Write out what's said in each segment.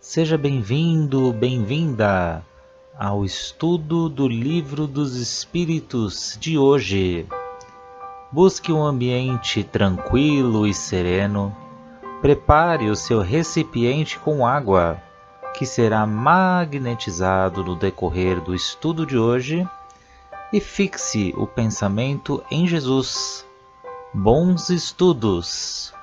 Seja bem-vindo, bem-vinda ao estudo do Livro dos Espíritos de hoje. Busque um ambiente tranquilo e sereno. Prepare o seu recipiente com água, que será magnetizado no decorrer do estudo de hoje, e fixe o pensamento em Jesus. Bons estudos!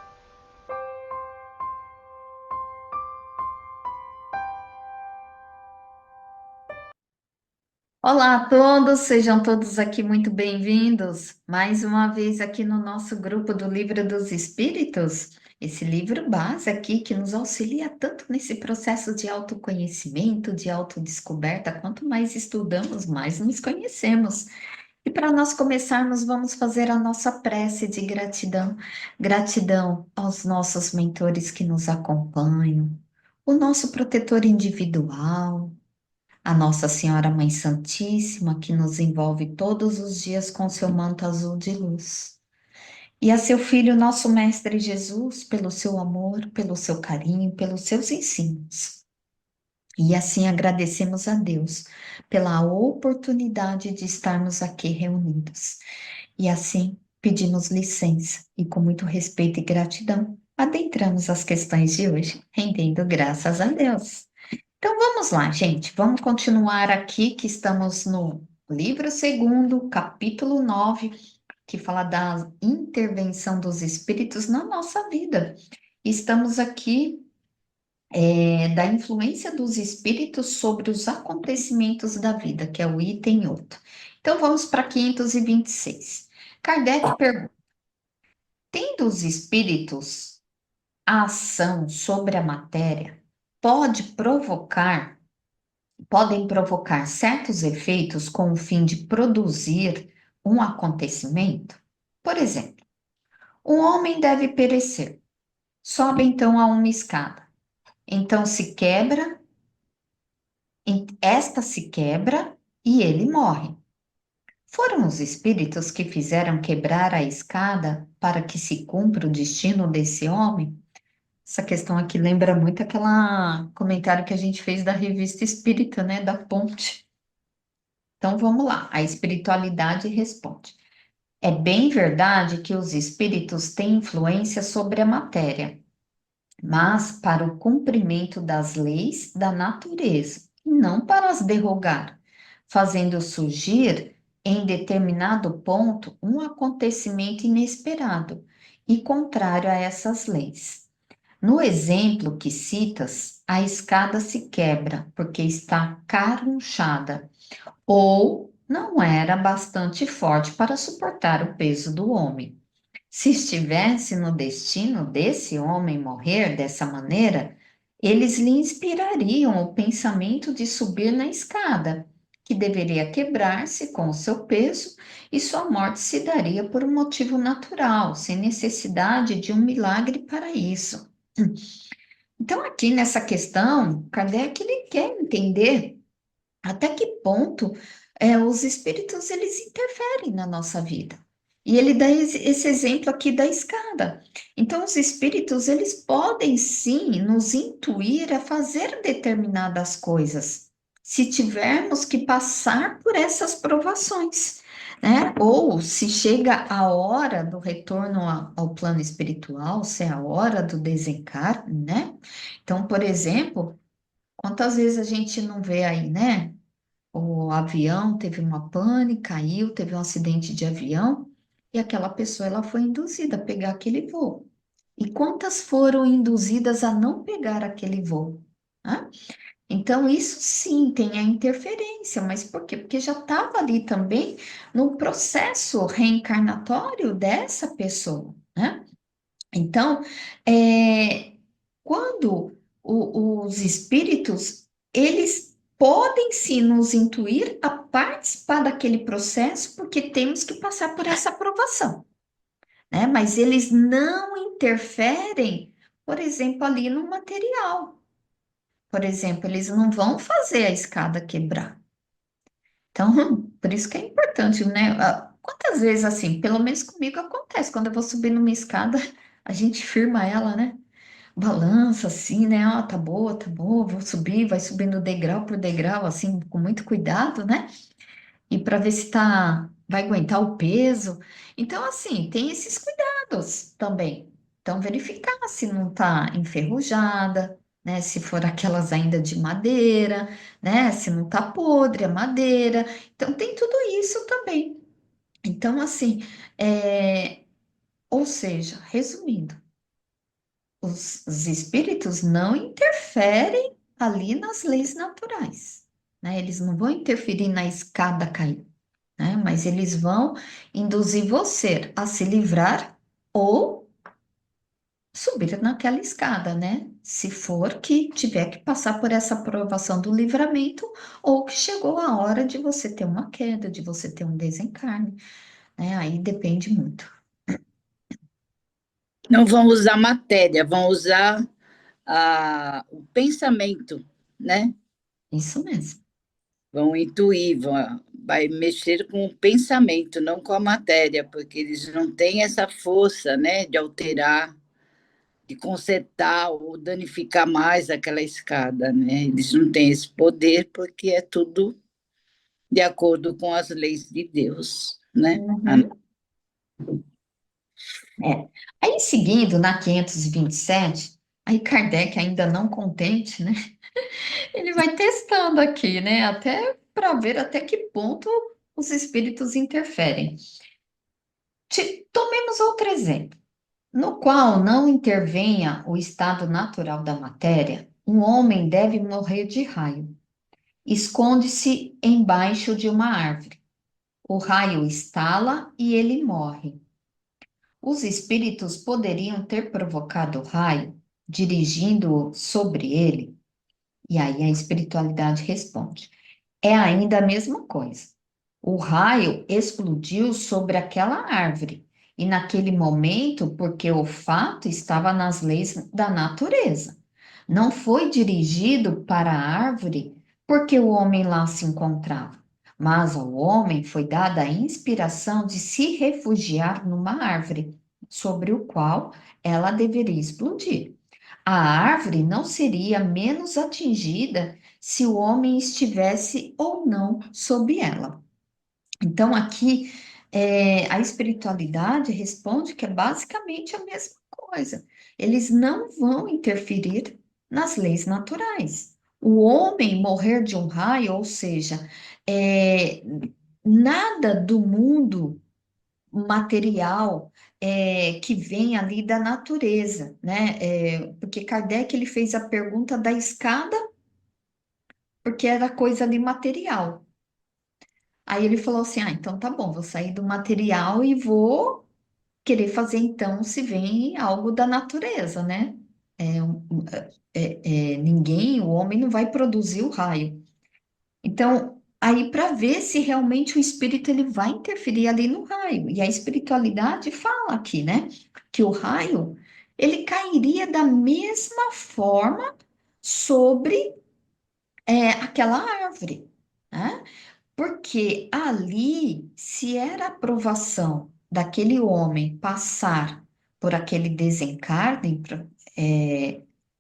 Olá a todos, sejam todos aqui muito bem-vindos. Mais uma vez aqui no nosso grupo do Livro dos Espíritos, esse livro base aqui que nos auxilia tanto nesse processo de autoconhecimento, de autodescoberta. Quanto mais estudamos, mais nos conhecemos. E para nós começarmos, vamos fazer a nossa prece de gratidão. Gratidão aos nossos mentores que nos acompanham, o nosso protetor individual, a Nossa Senhora Mãe Santíssima, que nos envolve todos os dias com seu manto azul de luz. E a seu Filho, nosso Mestre Jesus, pelo seu amor, pelo seu carinho, pelos seus ensinos. E assim agradecemos a Deus pela oportunidade de estarmos aqui reunidos. E assim pedimos licença e, com muito respeito e gratidão, adentramos as questões de hoje, rendendo graças a Deus. Então vamos lá, gente. Vamos continuar aqui, que estamos no livro segundo, capítulo 9, que fala da intervenção dos espíritos na nossa vida. Estamos aqui, da influência dos espíritos sobre os acontecimentos da vida, que é o item 8. Então vamos para 526. Kardec pergunta: tendo os espíritos a ação sobre a matéria, pode provocar podem provocar certos efeitos com o fim de produzir um acontecimento? Por exemplo, um homem deve perecer. Sobe então a uma escada. Então esta se quebra e ele morre. Foram os espíritos que fizeram quebrar a escada para que se cumpra o destino desse homem? Essa questão aqui lembra muito aquele comentário que a gente fez da revista Espírita, né, da ponte. Então vamos lá, a espiritualidade responde. É bem verdade que os espíritos têm influência sobre a matéria, mas para o cumprimento das leis da natureza, e não para as derrogar, fazendo surgir em determinado ponto um acontecimento inesperado e contrário a essas leis. No exemplo que citas, a escada se quebra porque está carunchada ou não era bastante forte para suportar o peso do homem. Se estivesse no destino desse homem morrer dessa maneira, eles lhe inspirariam o pensamento de subir na escada, que deveria quebrar-se com o seu peso, e sua morte se daria por um motivo natural, sem necessidade de um milagre para isso. Então, aqui nessa questão, Kardec ele quer entender até que ponto os espíritos eles interferem na nossa vida. E ele dá esse exemplo aqui da escada. Então, os espíritos eles podem sim nos intuir a fazer determinadas coisas, se tivermos que passar por essas provações, né? Ou se chega a hora do retorno ao plano espiritual, se é a hora do desencarne, né? Então, por exemplo, quantas vezes a gente não vê aí, né? O avião teve uma pane, caiu, teve um acidente de avião e aquela pessoa ela foi induzida a pegar aquele voo. E quantas foram induzidas a não pegar aquele voo? Né? Então, isso sim tem a interferência, mas por quê? Porque já estava ali também no processo reencarnatório dessa pessoa, né? Então, é, quando os espíritos, eles podem sim nos intuir a participar daquele processo, porque temos que passar por essa aprovação, né? Mas eles não interferem, por exemplo, ali no material. Por exemplo, eles não vão fazer a escada quebrar. Então, por isso que é importante, né? Quantas vezes assim, pelo menos comigo acontece, quando eu vou subir numa escada, a gente firma ela, né? balança assim, né? Ó, tá boa, vou subir, vai subindo degrau por degrau, assim, com muito cuidado, né? E para ver se vai aguentar o peso. Então, assim, tem esses cuidados também. Então, verificar se não está enferrujada, né? Se for aquelas ainda de madeira, né? Se não está podre a madeira. Então, tem tudo isso também. Então, assim, ou seja, resumindo, os espíritos não interferem ali nas leis naturais, né? Eles não vão interferir na escada cair, né? Mas eles vão induzir você a se livrar ou subir naquela escada, né? Se for que tiver que passar por essa provação do livramento ou que chegou a hora de você ter uma queda, de você ter um desencarne, né? Aí depende muito. Não vão usar matéria, vão usar o pensamento, né? Isso mesmo. Vão intuir, vai mexer com o pensamento, não com a matéria, porque eles não têm essa força, né, de alterar, de consertar ou danificar mais aquela escada, né? Eles não têm esse poder porque é tudo de acordo com as leis de Deus, né? Uhum. É. Aí, seguindo na 527, aí Kardec, ainda não contente, né? Ele vai testando aqui, né? Até para ver até que ponto os espíritos interferem. Tomemos outro exemplo, no qual não intervenha o estado natural da matéria, um homem deve morrer de raio. Esconde-se embaixo de uma árvore. O raio estala e ele morre. Os espíritos poderiam ter provocado o raio, dirigindo-o sobre ele? E aí a espiritualidade responde: é ainda a mesma coisa. O raio explodiu sobre aquela árvore, e naquele momento, porque o fato estava nas leis da natureza. Não foi dirigido para a árvore porque o homem lá se encontrava, mas ao homem foi dada a inspiração de se refugiar numa árvore, sobre o qual ela deveria explodir. A árvore não seria menos atingida se o homem estivesse ou não sob ela. Então, aqui, a espiritualidade responde que é basicamente a mesma coisa. Eles não vão interferir nas leis naturais. O homem morrer de um raio, ou seja, é, nada do mundo material que vem ali da natureza, né? Porque Kardec ele fez a pergunta da escada, porque era coisa ali material. Aí ele falou assim: ah, então tá bom, vou sair do material e vou querer fazer então se vem algo da natureza, né? Ninguém, o homem não vai produzir o raio. Então, aí para ver se realmente o espírito ele vai interferir ali no raio. E a espiritualidade fala aqui, né? Que o raio ele cairia da mesma forma sobre aquela árvore, né? Porque ali, se era a aprovação daquele homem passar por aquele desencarne,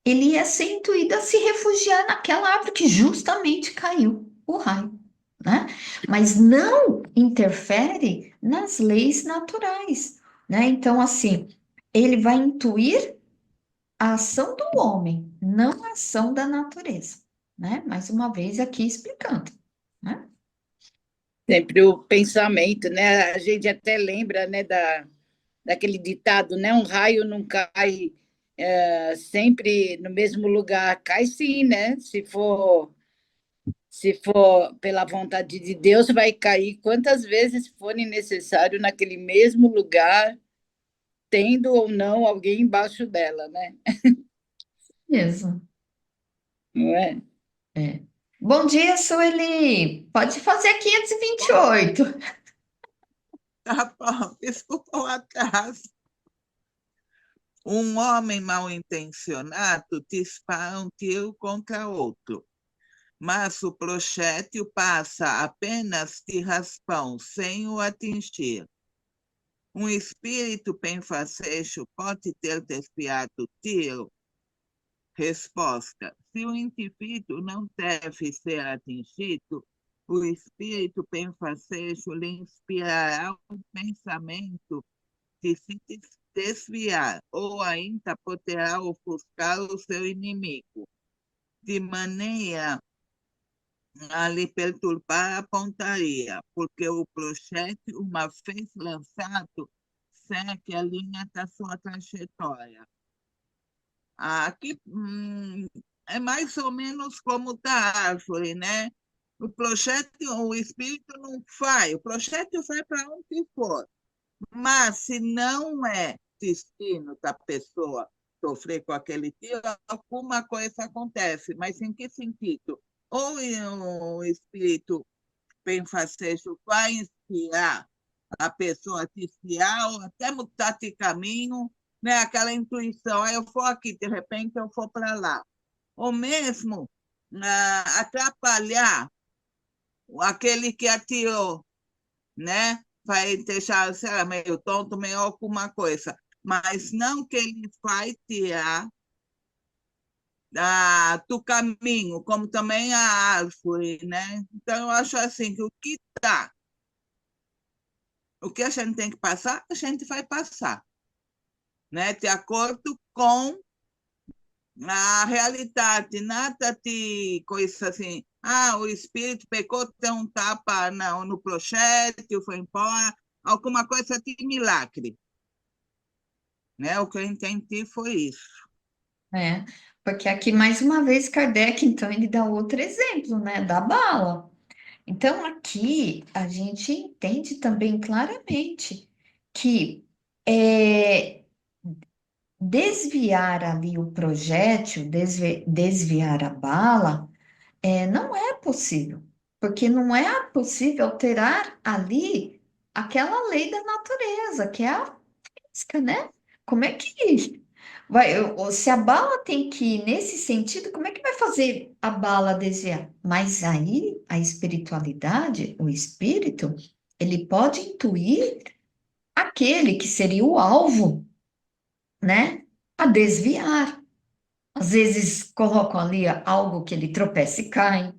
ele ia ser intuído a se refugiar naquela árvore que justamente caiu o raio, né? Mas não interfere nas leis naturais, né? Então, assim, ele vai intuir a ação do homem, não a ação da natureza, né? Mais uma vez aqui explicando, né? Sempre o pensamento, né? A gente até lembra, né, daquele ditado, né? Um raio não cai sempre no mesmo lugar. Cai sim, né? Se for pela vontade de Deus, vai cair quantas vezes forem necessário naquele mesmo lugar, tendo ou não alguém embaixo dela, né? Mesmo. Não é? É. Bom dia, Sueli. Pode fazer 528. Tá bom, desculpa o atraso. Um homem mal intencionado dispara um tiro contra outro, mas o projétil passa apenas de raspão, sem o atingir. Um espírito benfazejo pode ter desviado o tiro? Resposta: se o indivíduo não deve ser atingido, o espírito benfazejo lhe inspirará um pensamento de se desviar, ou ainda poderá ofuscar o seu inimigo, de maneira a lhe perturbar a pontaria, porque o projétil, uma vez lançado, segue a linha da sua trajetória. Aqui é mais ou menos como da árvore, né? O projétil, o espírito não vai, o projétil vai para onde for, mas se não é destino da pessoa sofrer com aquele tiro, alguma coisa acontece. Mas em que sentido? Ou o espírito benfazejo vai inspirar a pessoa a desviar ou até mudar de caminho, né? Aquela intuição, eu vou aqui, de repente eu vou para lá. Ou mesmo atrapalhar aquele que atirou, né? Vai deixar, sei lá, meio tonto, meio alguma coisa. Mas não que ele vai tirar do caminho, como também a árvore, né? Então, eu acho assim, que o que a gente tem que passar, a gente vai passar, né? De acordo com a realidade, nada de coisa assim, o espírito pecou, deu um tapa no projétil, foi embora, alguma coisa de milagre, né? O que eu entendi foi isso. É, porque aqui, mais uma vez, Kardec, então, ele dá outro exemplo, né, da bala. Então, aqui, a gente entende também claramente que desviar ali o projétil, desviar a bala, não é possível, porque não é possível alterar ali aquela lei da natureza, que é a física, né? Como é que vai, se a bala tem que ir nesse sentido, como é que vai fazer a bala desviar? Mas aí a espiritualidade, o espírito, ele pode intuir aquele que seria o alvo, né? A desviar. Às vezes colocam ali algo que ele tropeça e cai,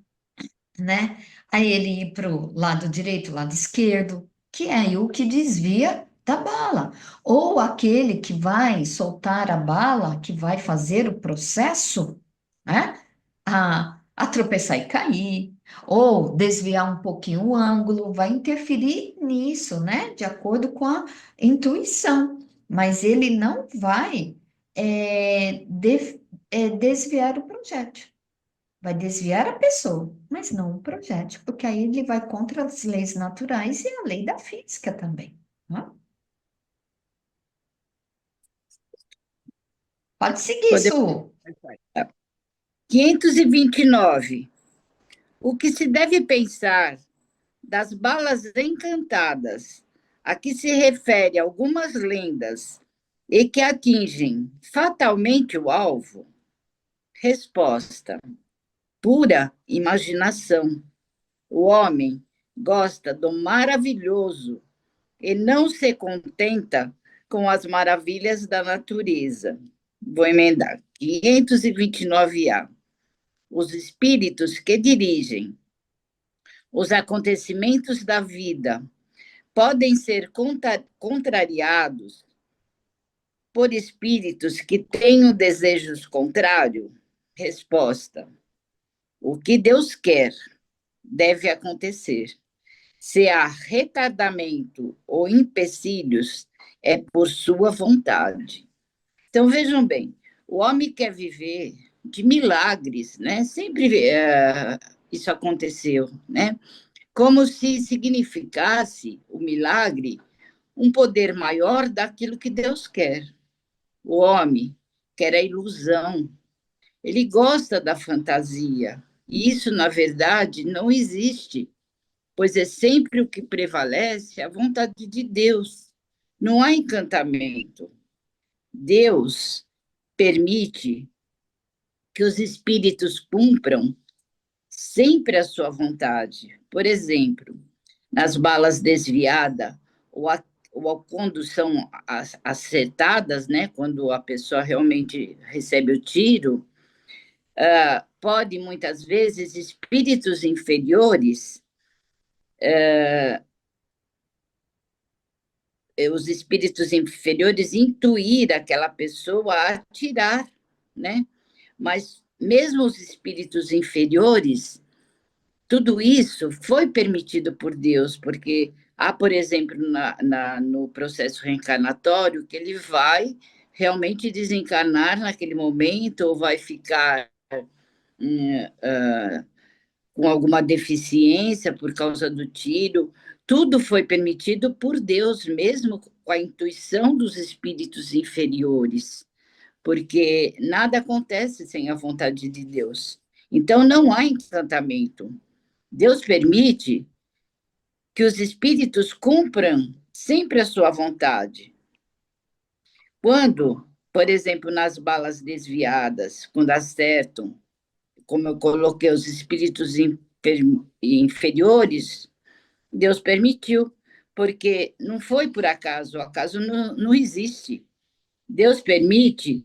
né? Aí ele ir para o lado direito, lado esquerdo, que é aí o que desvia da bala. Ou aquele que vai soltar a bala, que vai fazer o processo, né? A tropeçar e cair, ou desviar um pouquinho o ângulo, vai interferir nisso, né? De acordo com a intuição. Mas ele não vai desviar o projeto. Vai desviar a pessoa, mas não o projétil, porque aí ele vai contra as leis naturais e a lei da física também, né? Pode seguir, Podemos... Su. 529. O que se deve pensar das balas encantadas, a que se refere algumas lendas e que atingem fatalmente o alvo? Resposta: pura imaginação. O homem gosta do maravilhoso e não se contenta com as maravilhas da natureza. Vou emendar. 529A. Os espíritos que dirigem os acontecimentos da vida podem ser contrariados por espíritos que tenham desejos contrários? Resposta: o que Deus quer deve acontecer. Se há retardamento ou empecilhos, é por sua vontade. Então, vejam bem, o homem quer viver de milagres, né? Sempre isso aconteceu, né? Como se significasse o milagre um poder maior daquilo que Deus quer. O homem quer a ilusão, ele gosta da fantasia, e isso, na verdade, não existe, pois é sempre o que prevalece a vontade de Deus. Não há encantamento. Deus permite que os espíritos cumpram sempre a sua vontade. Por exemplo, nas balas desviadas ou a condução acertadas, né, quando a pessoa realmente recebe o tiro, pode, muitas vezes, espíritos inferiores, os espíritos inferiores intuir aquela pessoa a tirar, né? Mas mesmo os espíritos inferiores, tudo isso foi permitido por Deus, porque há, por exemplo, no processo reencarnatório, que ele vai realmente desencarnar naquele momento, ou vai ficar com alguma deficiência por causa do tiro. Tudo foi permitido por Deus, mesmo com a intuição dos espíritos inferiores, porque nada acontece sem a vontade de Deus. Então, não há encantamento. Deus permite que os espíritos cumpram sempre a sua vontade. Quando, por exemplo, nas balas desviadas, quando acertam, como eu coloquei, os espíritos inferiores, Deus permitiu, porque não foi por acaso, o acaso não existe. Deus permite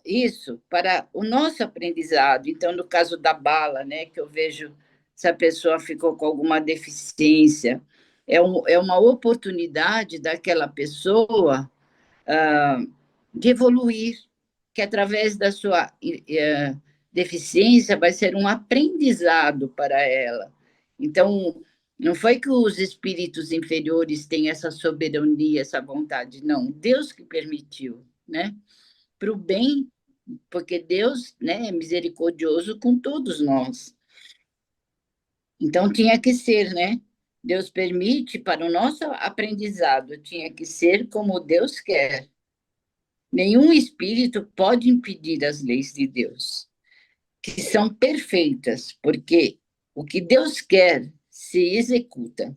isso para o nosso aprendizado. Então, no caso da bala, né, que eu vejo se a pessoa ficou com alguma deficiência, é uma oportunidade daquela pessoa de evoluir, que através da sua deficiência vai ser um aprendizado para ela. Então, não foi que os espíritos inferiores têm essa soberania, essa vontade, não. Deus que permitiu, né? Para o bem, porque Deus, né, é misericordioso com todos nós. Então, tinha que ser, né? Deus permite para o nosso aprendizado, tinha que ser como Deus quer. Nenhum espírito pode impedir as leis de Deus, que são perfeitas, porque o que Deus quer se executa.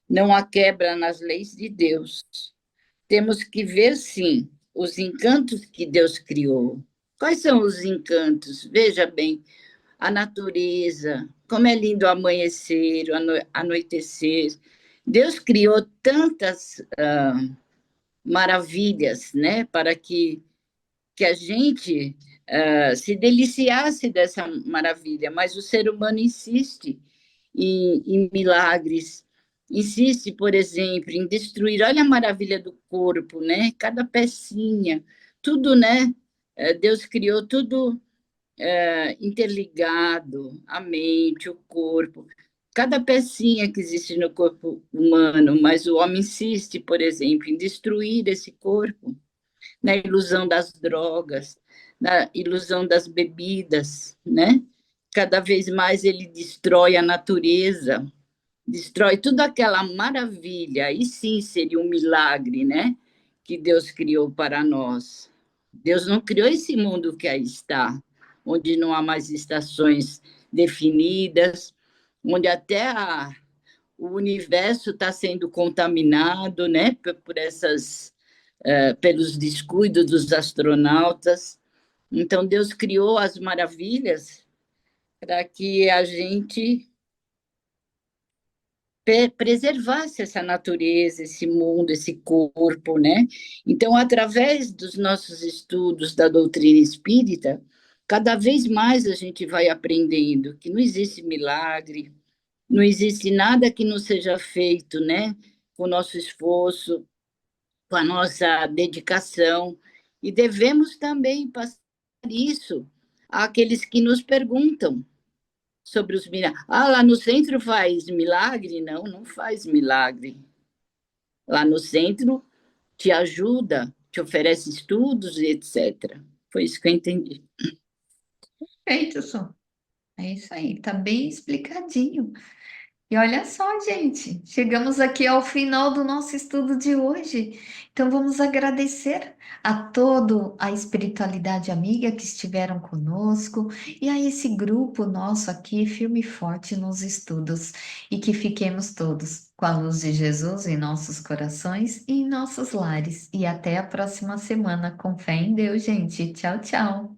Não há quebra nas leis de Deus. Temos que ver, sim, os encantos que Deus criou. Quais são os encantos? Veja bem, a natureza, como é lindo o amanhecer, o anoitecer. Deus criou tantas maravilhas, né, para que a gente se deliciasse dessa maravilha, mas o ser humano insiste em milagres, insiste, por exemplo, em destruir. Olha a maravilha do corpo, né? Cada pecinha, tudo, né? Deus criou tudo interligado, a mente, o corpo. Cada pecinha que existe no corpo humano, mas o homem insiste, por exemplo, em destruir esse corpo, na ilusão das drogas, na ilusão das bebidas, né? Cada vez mais ele destrói a natureza, destrói tudo aquela maravilha. E sim, seria um milagre, né? Que Deus criou para nós. Deus não criou esse mundo que aí está, onde não há mais estações definidas, onde até o universo está sendo contaminado, né, por essas pelos descuidos dos astronautas. Então, Deus criou as maravilhas para que a gente preservasse essa natureza, esse mundo, esse corpo, né? Então, através dos nossos estudos da doutrina espírita, cada vez mais a gente vai aprendendo que não existe milagre, não existe nada que não seja feito, né? Com o nosso esforço, com a nossa dedicação, e devemos também passar isso àqueles que nos perguntam sobre os milagres. Ah, lá no centro faz milagre? Não, não faz milagre. Lá no centro te ajuda, te oferece estudos, etc. Foi isso que eu entendi. Feito, só. É isso aí, tá bem explicadinho. E olha só, gente, chegamos aqui ao final do nosso estudo de hoje. Então vamos agradecer a toda a espiritualidade amiga que estiveram conosco e a esse grupo nosso aqui, firme e forte nos estudos. E que fiquemos todos com a luz de Jesus em nossos corações e em nossos lares. E até a próxima semana, com fé em Deus, gente. Tchau, tchau.